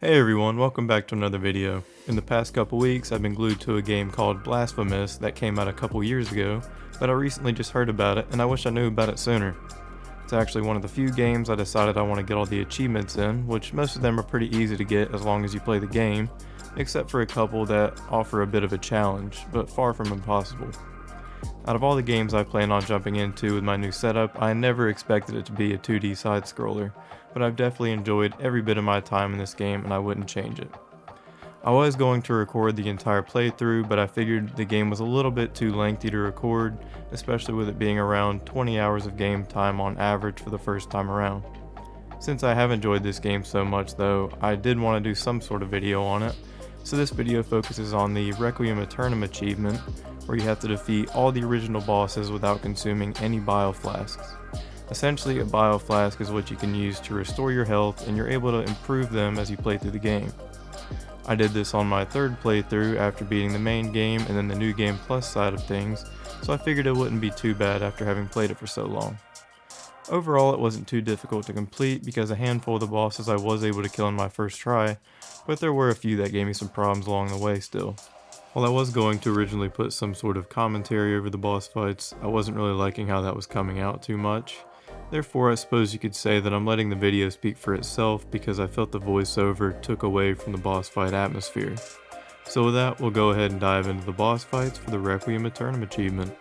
Hey everyone, welcome back to another video. In the past couple weeks, I've been glued to a game called Blasphemous that came out a couple years ago, but I recently just heard about it and I wish I knew about it sooner. It's actually one of the few games I decided I want to get all the achievements in, which most of them are pretty easy to get as long as you play the game, except for a couple that offer a bit of a challenge, but far from impossible. Out of all the games I plan on jumping into with my new setup, I never expected it to be a 2D side-scroller, but I've definitely enjoyed every bit of my time in this game and I wouldn't change it. I was going to record the entire playthrough, but I figured the game was a little bit too lengthy to record, especially with it being around 20 hours of game time on average for the first time around. Since I have enjoyed this game so much though, I did want to do some sort of video on it, so this video focuses on the Requiem Aeternum achievement, where you have to defeat all the original bosses without consuming any Bile Flasks. Essentially, a Bile Flask is what you can use to restore your health, and you're able to improve them as you play through the game. I did this on my third playthrough after beating the main game and then the New Game Plus side of things, so I figured it wouldn't be too bad after having played it for so long. Overall, it wasn't too difficult to complete because a handful of the bosses I was able to kill in my first try, but there were a few that gave me some problems along the way still. While I was going to originally put some sort of commentary over the boss fights, I wasn't really liking how that was coming out too much. Therefore, I suppose you could say that I'm letting the video speak for itself because I felt the voiceover took away from the boss fight atmosphere. So with that, we'll go ahead and dive into the boss fights for the Requiem Aeternum achievement.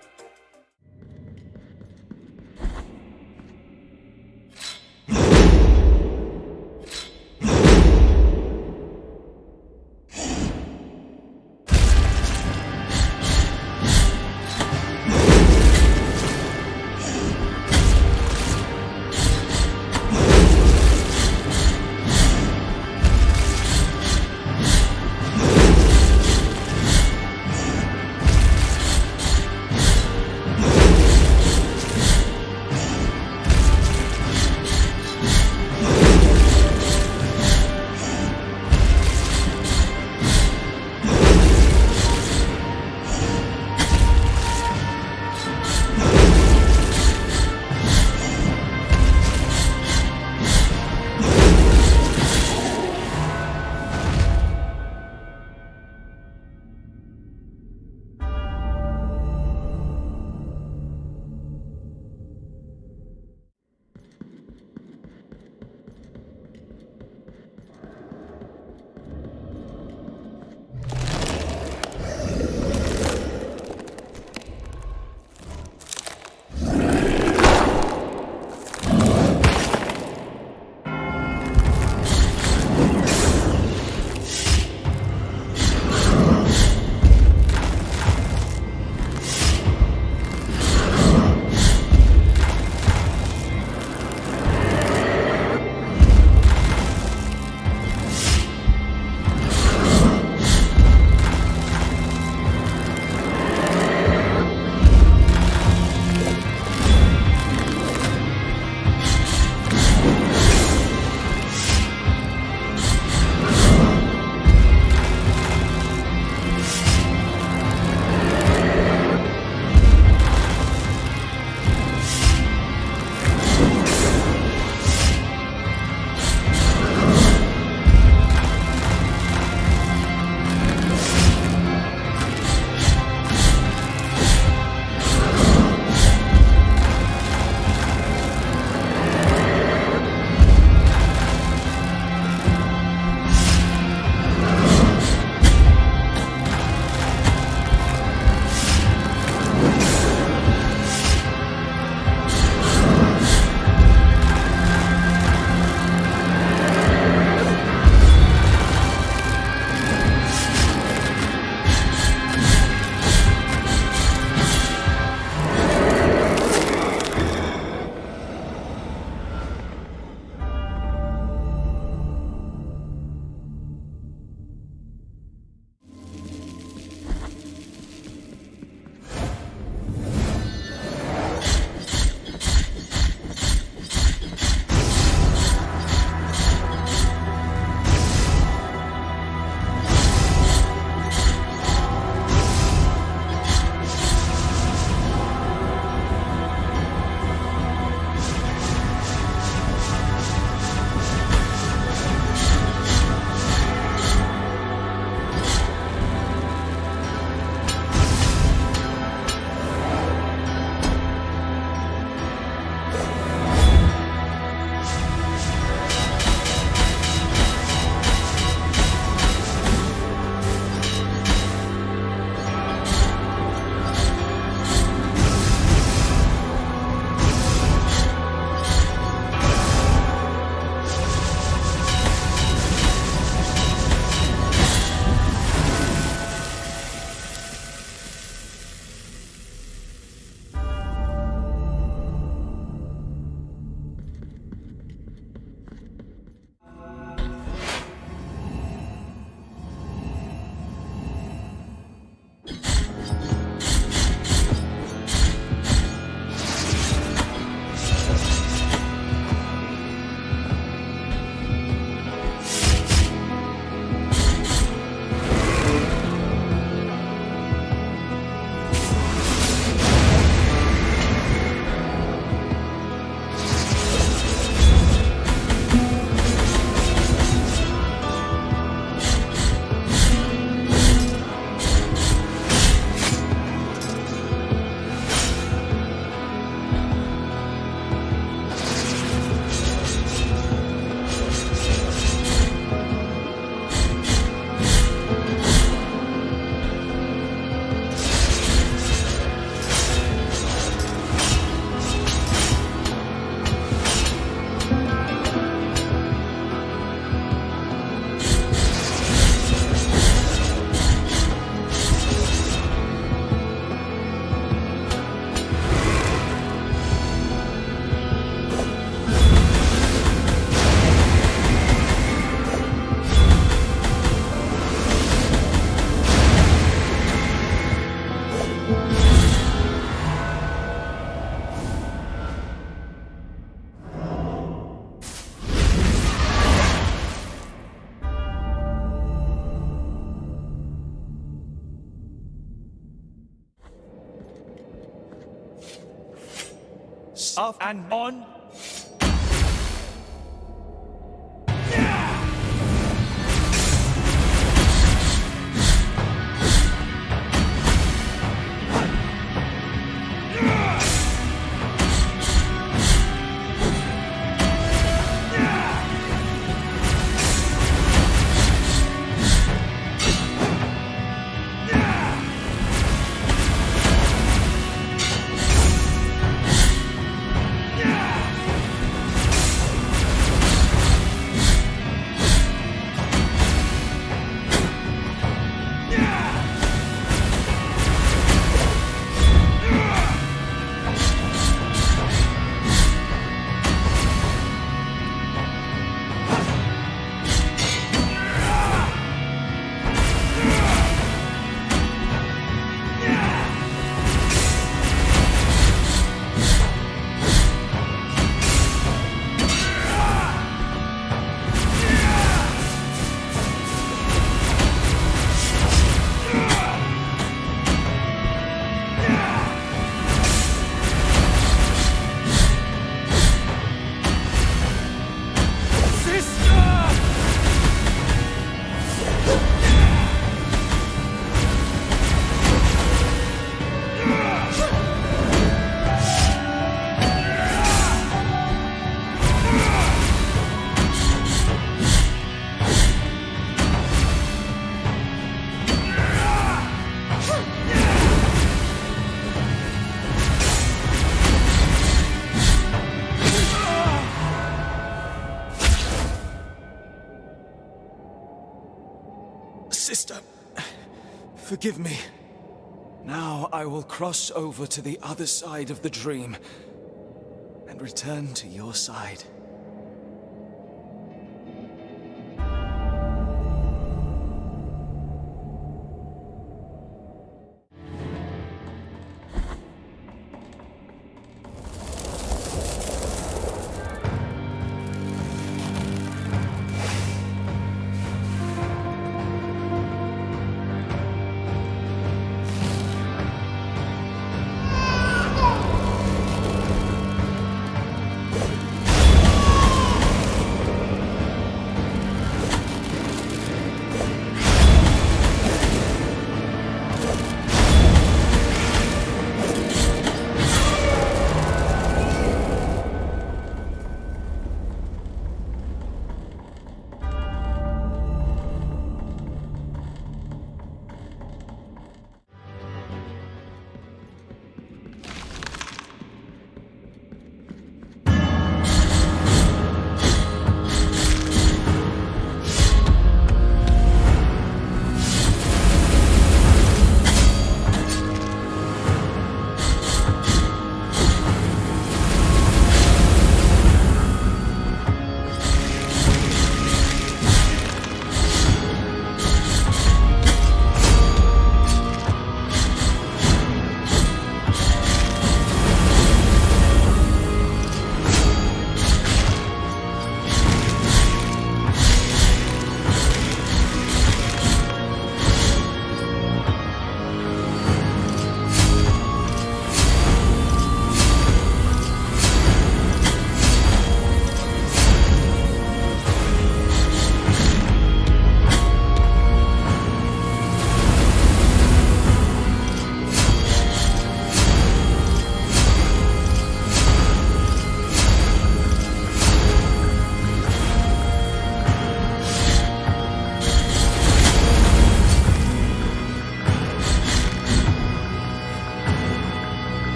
thoughts off and on. Sister, forgive me. Now I will cross over to the other side of the dream and return to your side.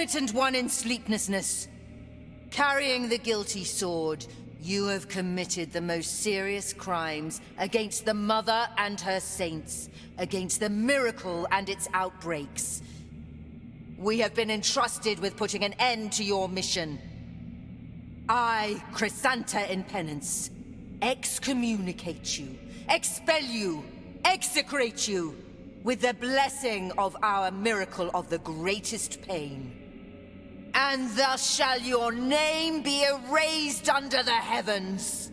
penitent one in sleeplessness, carrying the guilty sword, you have committed the most serious crimes against the Mother and her saints, against the miracle and its outbreaks. We have been entrusted with putting an end to your mission. I, Chrysanta in penance, excommunicate you, expel you, execrate you, with the blessing of our miracle of the greatest pain. And thus shall your name be erased under the heavens.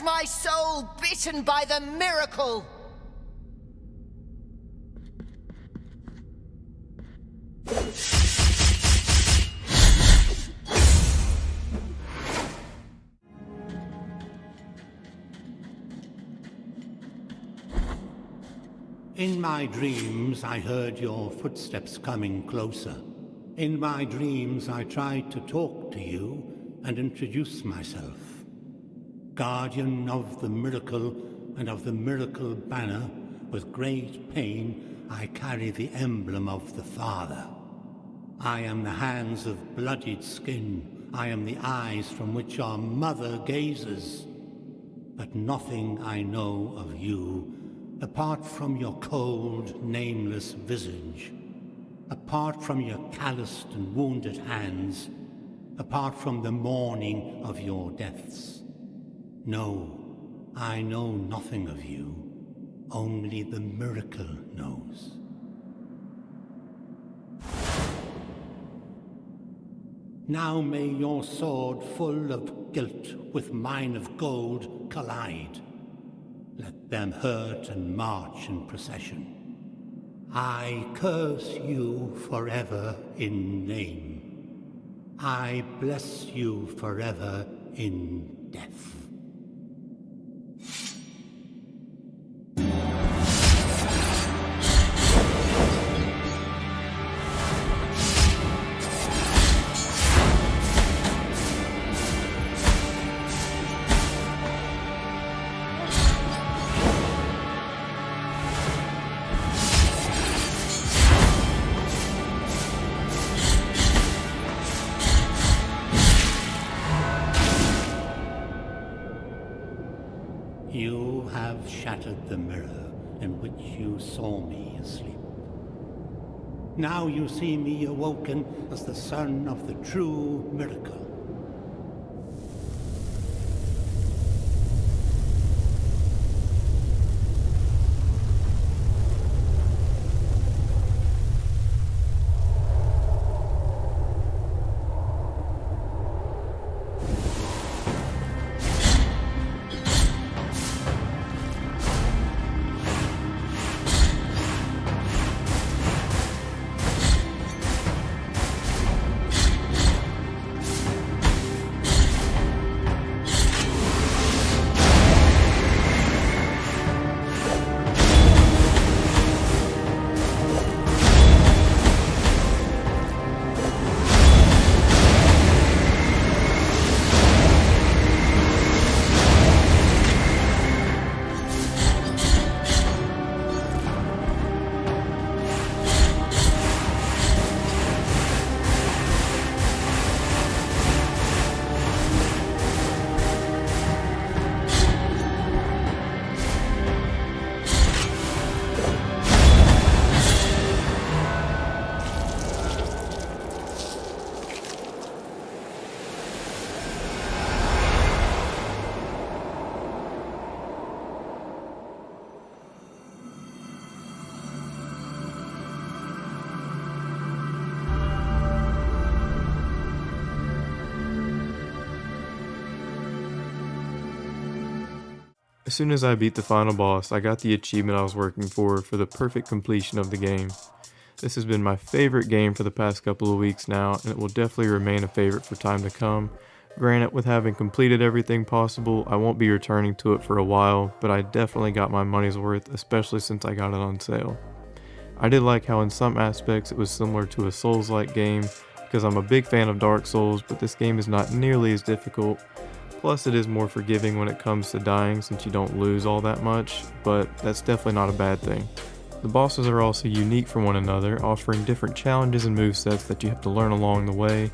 My soul bitten by the miracle! In my dreams, I heard your footsteps coming closer. In my dreams, I tried to talk to you and introduce myself. Guardian of the miracle and of the miracle banner, with great pain I carry the emblem of the Father. I am the hands of bloodied skin. I am the eyes from which our mother gazes. But nothing I know of you, apart from your cold, nameless visage, apart from your calloused and wounded hands, apart from the mourning of your deaths. No, I know nothing of you. Only the miracle knows. Now may your sword full of guilt with mine of gold collide. Let them hurt and march in procession. I curse you forever in name. I bless you forever in death. You have shattered the mirror in which you saw me asleep. Now you see me awoken as the son of the true miracle. As soon as I beat the final boss, I got the achievement I was working for the perfect completion of the game. This has been my favorite game for the past couple of weeks now, and it will definitely remain a favorite for time to come. Granted, with having completed everything possible, I won't be returning to it for a while, but I definitely got my money's worth, especially since I got it on sale. I did like how in some aspects it was similar to a Souls-like game, because I'm a big fan of Dark Souls, but this game is not nearly as difficult. Plus it is more forgiving when it comes to dying since you don't lose all that much, but that's definitely not a bad thing. The bosses are also unique from one another, offering different challenges and movesets that you have to learn along the way.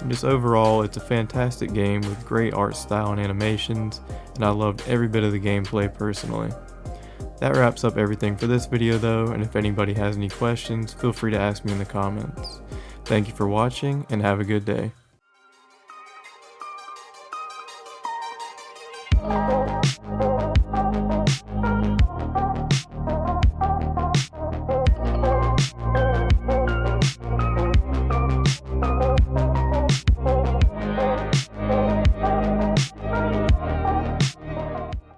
And just overall, it's a fantastic game with great art style and animations, and I loved every bit of the gameplay personally. That wraps up everything for this video though, and if anybody has any questions, feel free to ask me in the comments. Thank you for watching, and have a good day.